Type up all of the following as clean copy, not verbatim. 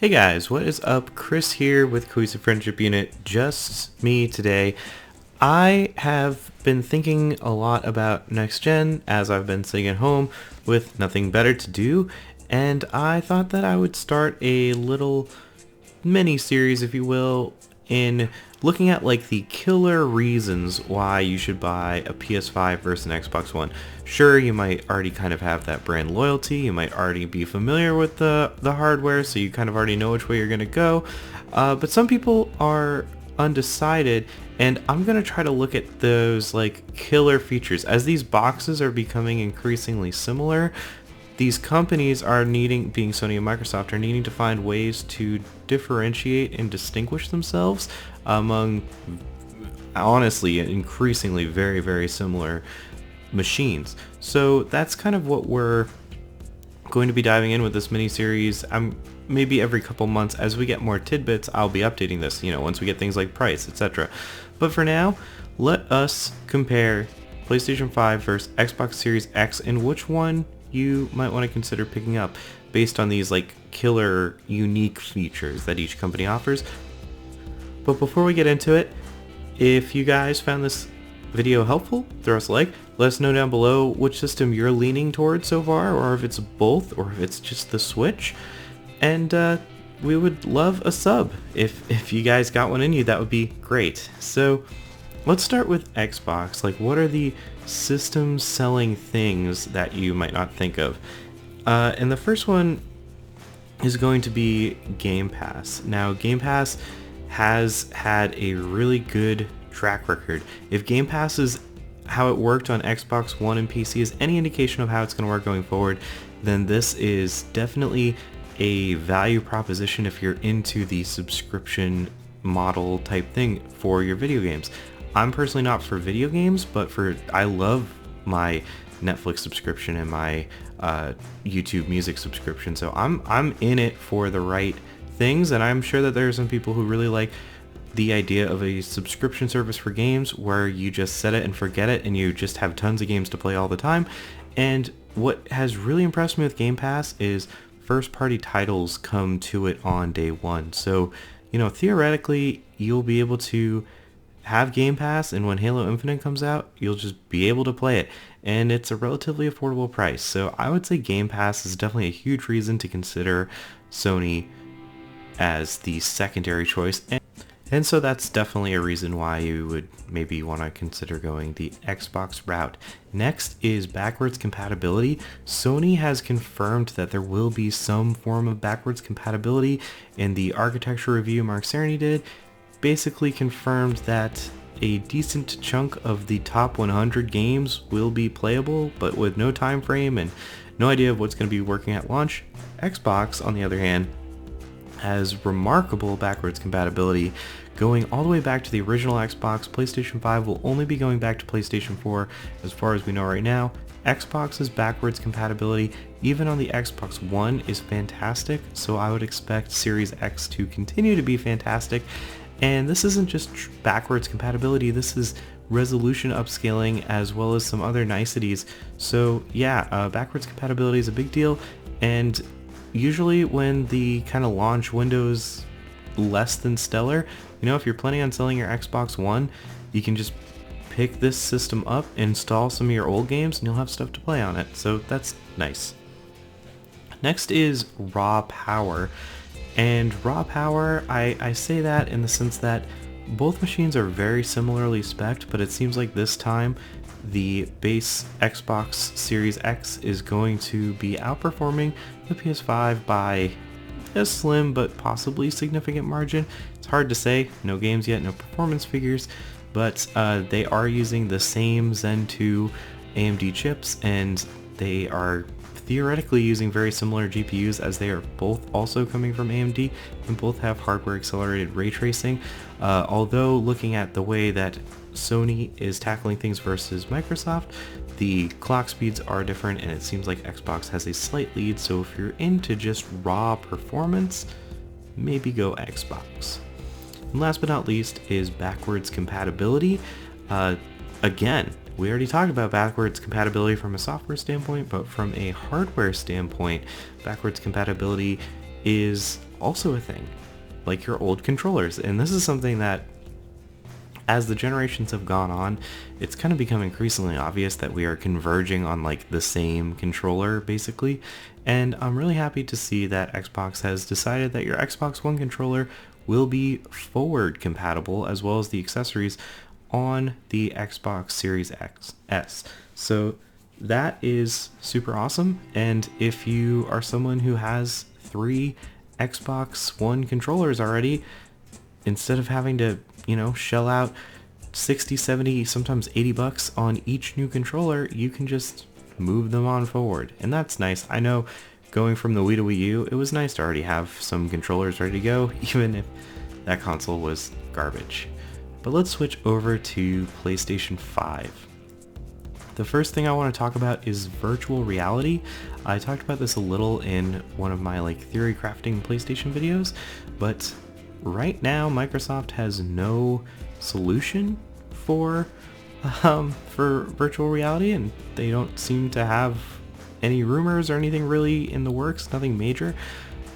Hey guys, what is up? Chris here with Cohesive Friendship Unit. Just me today. I have been thinking a lot about next gen as I've been sitting at home with nothing better to do, and I thought that I would start a little mini series, if you will, in looking at like the killer reasons why you should buy a PS5 versus an Xbox One. Sure, you might already kind of have that brand loyalty, you might already be familiar with the hardware, so you kind of already know which way you're gonna go, but some people are undecided, and I'm gonna try to look at those like killer features. As these boxes are becoming increasingly similar, these companies are needing, being Sony and Microsoft, are needing to find ways to differentiate and distinguish themselves among, honestly, increasingly very, very similar machines. So that's kind of what we're going to be diving in with this mini-series. Maybe every couple months as we get more tidbits, I'll be updating this, once we get things like price, etc. But for now, let us compare PlayStation 5 versus Xbox Series X and which one you might want to consider picking up based on these like killer unique features that each company offers. But before we get into it, if you guys found this video helpful, throw us a like. Let us know down below which system you're leaning towards so far, or if it's both, or if it's just the Switch. And we would love a sub. If you guys got one in you, that would be great. So let's start with Xbox. Like, what are the system selling things that you might not think of? And the first one is going to be Game Pass. Now, Game Pass has had a really good track record. If Game Pass is how it worked on Xbox One and PC is any indication of how it's going to work going forward, then this is definitely a value proposition if you're into the subscription model type thing for your video games. I'm personally not for video games, but I love my Netflix subscription and my YouTube music subscription, so I'm in it for the right things, and I'm sure that there are some people who really like the idea of a subscription service for games where you just set it and forget it and you just have tons of games to play all the time. And what has really impressed me with Game Pass is first party titles come to it on day one. So, theoretically you'll be able to have Game Pass, and when Halo Infinite comes out, you'll just be able to play it, and it's a relatively affordable price. So I would say Game Pass is definitely a huge reason to consider Sony as the secondary choice, and so that's definitely a reason why you would maybe want to consider going the Xbox route. Next is backwards compatibility. Sony has confirmed that there will be some form of backwards compatibility. In the architecture review Mark Cerny did, basically confirmed that a decent chunk of the top 100 games will be playable, but with no time frame and no idea of what's going to be working at launch. Xbox, on the other hand, has remarkable backwards compatibility, going all the way back to the original Xbox. PlayStation 5 will only be going back to PlayStation 4 as far as we know right now. Xbox's backwards compatibility, even on the Xbox One, is fantastic, so I would expect Series X to continue to be fantastic. And this isn't just backwards compatibility, this is resolution upscaling as well as some other niceties. So yeah, backwards compatibility is a big deal, and usually when the kind of launch window is less than stellar, if you're planning on selling your Xbox One, you can just pick this system up, install some of your old games, and you'll have stuff to play on it. So that's nice. Next is raw power. And raw power, I say that in the sense that both machines are very similarly spec'd, but it seems like this time the base Xbox Series X is going to be outperforming the PS5 by a slim but possibly significant margin. It's hard to say, no games yet, no performance figures, but they are using the same Zen 2 AMD chips, and they are theoretically using very similar GPUs, as they are both also coming from AMD and both have hardware accelerated ray tracing. Although looking at the way that Sony is tackling things versus Microsoft, the clock speeds are different, and it seems like Xbox has a slight lead. So if you're into just raw performance, maybe go Xbox. And last but not least is backwards compatibility. Again, we already talked about backwards compatibility from a software standpoint, but from a hardware standpoint, backwards compatibility is also a thing, like your old controllers. And this is something that, as the generations have gone on, it's kind of become increasingly obvious that we are converging on like the same controller basically. And I'm really happy to see that Xbox has decided that your Xbox One controller will be forward compatible, as well as the accessories on the Xbox Series S. So that is super awesome. And if you are someone who has 3 Xbox One controllers already, instead of having to, shell out 60, 70, sometimes $80 on each new controller, you can just move them on forward. And that's nice. I know going from the Wii to Wii U, it was nice to already have some controllers ready to go, even if that console was garbage. But let's switch over to PlayStation 5. The first thing I want to talk about is virtual reality. I talked about this a little in one of my theory crafting PlayStation videos, but right now Microsoft has no solution for virtual reality, and they don't seem to have any rumors or anything really in the works, nothing major.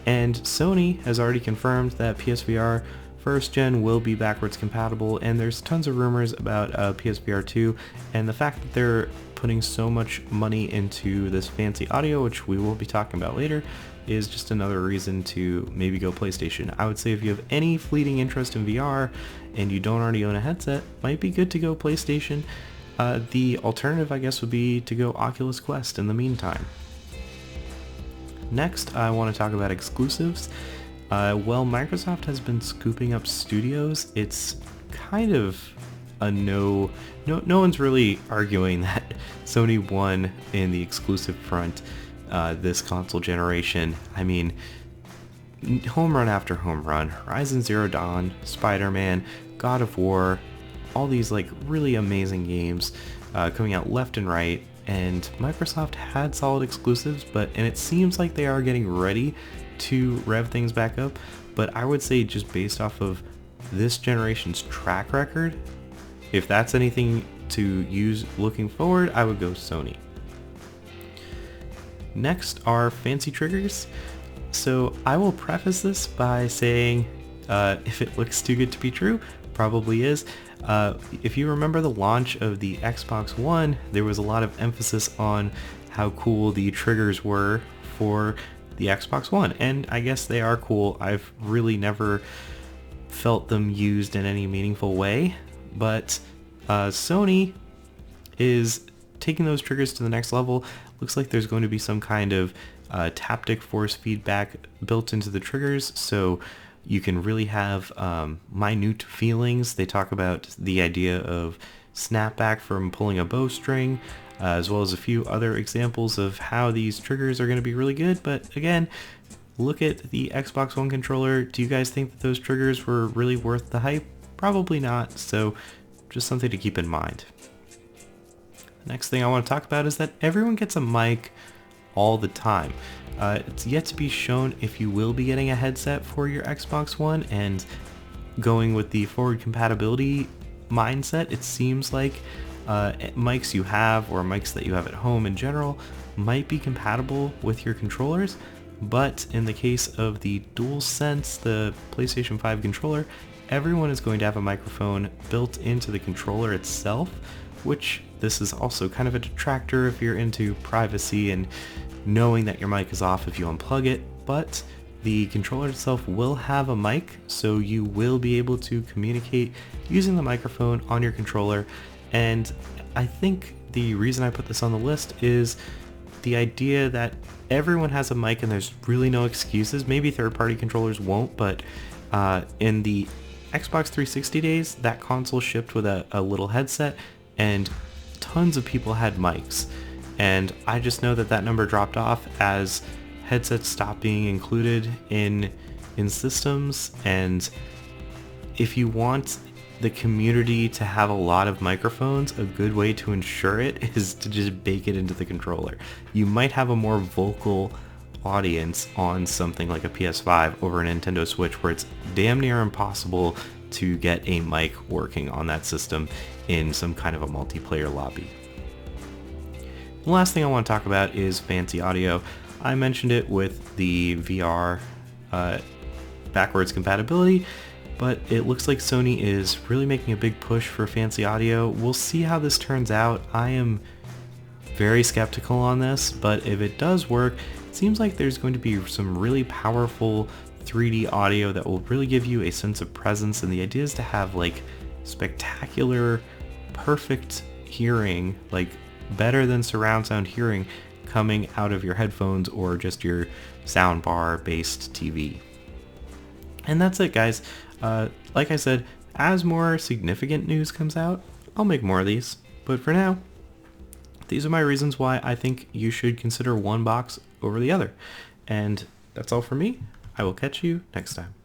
And Sony has already confirmed that PSVR first gen will be backwards compatible, and there's tons of rumors about PSVR 2, and the fact that they're putting so much money into this fancy audio, which we will be talking about later, is just another reason to maybe go PlayStation. I would say if you have any fleeting interest in VR and you don't already own a headset, might be good to go PlayStation. The alternative, I guess, would be to go Oculus Quest in the meantime. Next, I want to talk about exclusives. Well, Microsoft has been scooping up studios. It's kind of a no one's really arguing that Sony won in the exclusive front this console generation. I mean, home run after home run. Horizon Zero Dawn, Spider-Man, God of War, all these really amazing games coming out left and right. And Microsoft had solid exclusives, and it seems like they are getting ready to rev things back up. But I would say, just based off of this generation's track record, if that's anything to use looking forward, I would go Sony. Next are fancy triggers. So I will preface this by saying, if it looks too good to be true, probably is. If you remember the launch of the Xbox One, there was a lot of emphasis on how cool the triggers were for the Xbox One, and I guess they are cool. I've really never felt them used in any meaningful way, but Sony is taking those triggers to the next level. Looks like there's going to be some kind of taptic force feedback built into the triggers, so you can really have minute feelings. They talk about the idea of snapback from pulling a bowstring, as well as a few other examples of how these triggers are going to be really good. But again, look at the Xbox One controller. Do you guys think that those triggers were really worth the hype? Probably not, so just something to keep in mind. The next thing I want to talk about is that everyone gets a mic all the time. It's yet to be shown if you will be getting a headset for your Xbox One, and going with the forward compatibility mindset, it seems like mics you have, or mics that you have at home in general, might be compatible with your controllers. But in the case of the DualSense, the PlayStation 5 controller, everyone is going to have a microphone built into the controller itself, which this is also kind of a detractor if you're into privacy and knowing that your mic is off if you unplug it. But the controller itself will have a mic, so you will be able to communicate using the microphone on your controller. And I think the reason I put this on the list is the idea that everyone has a mic and there's really no excuses. Maybe third-party controllers won't, but in the Xbox 360 days, that console shipped with a little headset, and tons of people had mics. And I just know that number dropped off as headsets stopped being included in systems. And if you want the community to have a lot of microphones, a good way to ensure it is to just bake it into the controller. You might have a more vocal audience on something like a PS5 over a Nintendo Switch, where it's damn near impossible to get a mic working on that system in some kind of a multiplayer lobby. The last thing I want to talk about is fancy audio. I mentioned it with the VR backwards compatibility, but it looks like Sony is really making a big push for fancy audio. We'll see how this turns out. I am very skeptical on this, but if it does work, it seems like there's going to be some really powerful 3D audio that will really give you a sense of presence, and the idea is to have like spectacular, perfect hearing, like better than surround sound hearing coming out of your headphones or just your soundbar based TV. And that's it, guys. Like I said, as more significant news comes out, I'll make more of these. But for now, these are my reasons why I think you should consider one box over the other. And that's all for me. I will catch you next time.